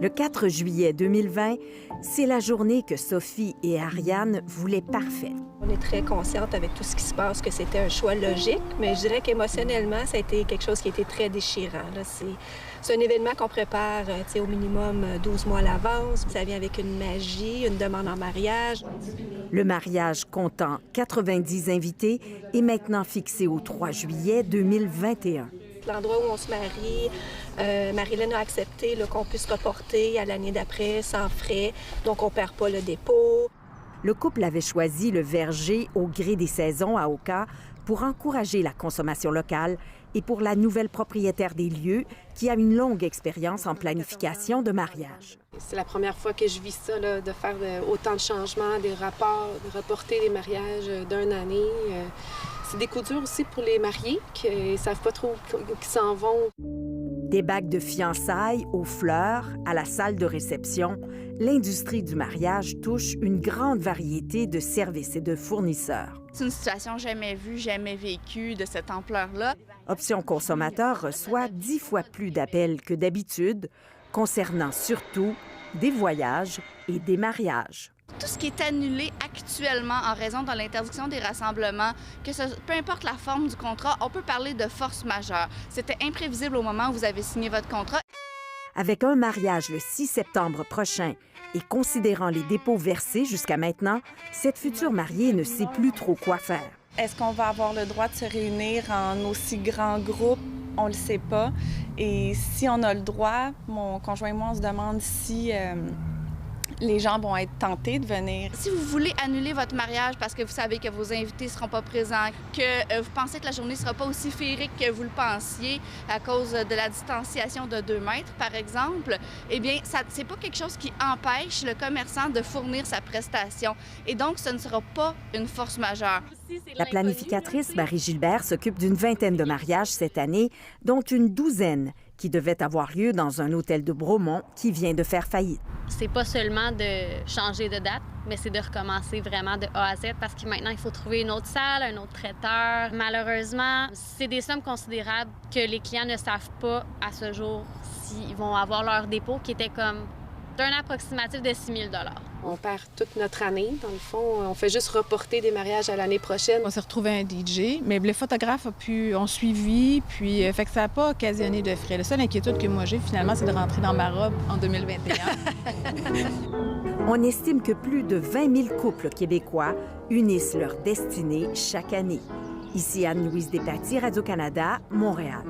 Le 4 juillet 2020, c'est la journée que Sophie et Ariane voulaient parfaite. On est très consciente avec tout ce qui se passe que c'était un choix logique, mais je dirais qu'émotionnellement, ça a été quelque chose qui a été très déchirant. C'est un événement qu'on prépare au minimum 12 mois à l'avance. Ça vient avec une magie, une demande en mariage. Le mariage comptant 90 invités est maintenant fixé au 3 juillet 2021. L'endroit où on se marie, Marilyn a accepté qu'on puisse reporter à l'année d'après sans frais, donc on ne perd pas le dépôt. Le couple avait choisi le verger au gré des saisons à Oka pour encourager la consommation locale et pour la nouvelle propriétaire des lieux qui a une longue expérience en planification de mariage. C'est la première fois que je vis ça, de faire autant de changements, des rapports, de reporter les mariages d'une année. C'est des coups durs aussi pour les mariés qui ne savent pas trop qui s'en vont. Des bagues de fiançailles aux fleurs, à la salle de réception, l'industrie du mariage touche une grande variété de services et de fournisseurs. C'est une situation jamais vue, jamais vécue de cette ampleur-là. Option Consommateur reçoit 10 fois plus d'appels que d'habitude, concernant surtout des voyages et des mariages. Tout ce qui est annulé actuellement en raison de l'interdiction des rassemblements, peu importe la forme du contrat, on peut parler de force majeure. C'était imprévisible au moment où vous avez signé votre contrat. Avec un mariage le 6 septembre prochain et considérant les dépôts versés jusqu'à maintenant, cette future mariée ne sait plus trop quoi faire. Est-ce qu'on va avoir le droit de se réunir en aussi grand groupe? On le sait pas. Et si on a le droit, mon conjoint et moi, on se demande si les gens vont être tentés de venir. Si vous voulez annuler votre mariage parce que vous savez que vos invités ne seront pas présents, que vous pensez que la journée ne sera pas aussi féerique que vous le pensiez à cause de la distanciation de 2 mètres, par exemple, eh bien, c'est pas quelque chose qui empêche le commerçant de fournir sa prestation. Et donc, ce ne sera pas une force majeure. La planificatrice Marie Gilbert s'occupe d'une vingtaine de mariages cette année, dont une douzaine qui devaient avoir lieu dans un hôtel de Bromont qui vient de faire faillite. C'est pas seulement de changer de date, mais c'est de recommencer vraiment de A à Z parce que maintenant, il faut trouver une autre salle, un autre traiteur. Malheureusement, c'est des sommes considérables que les clients ne savent pas à ce jour s'ils vont avoir leur dépôt qui était comme d'un approximatif de 6 000 $. On perd toute notre année. Dans le fond, on fait juste reporter des mariages à l'année prochaine. On s'est retrouvé un DJ, mais les photographes ont suivi, puis fait que ça n'a pas occasionné de frais. La seule inquiétude que moi j'ai, finalement, c'est de rentrer dans ma robe en 2021. On estime que plus de 20 000 couples québécois unissent leur destinée chaque année. Ici Anne-Louise Despatie, Radio-Canada, Montréal.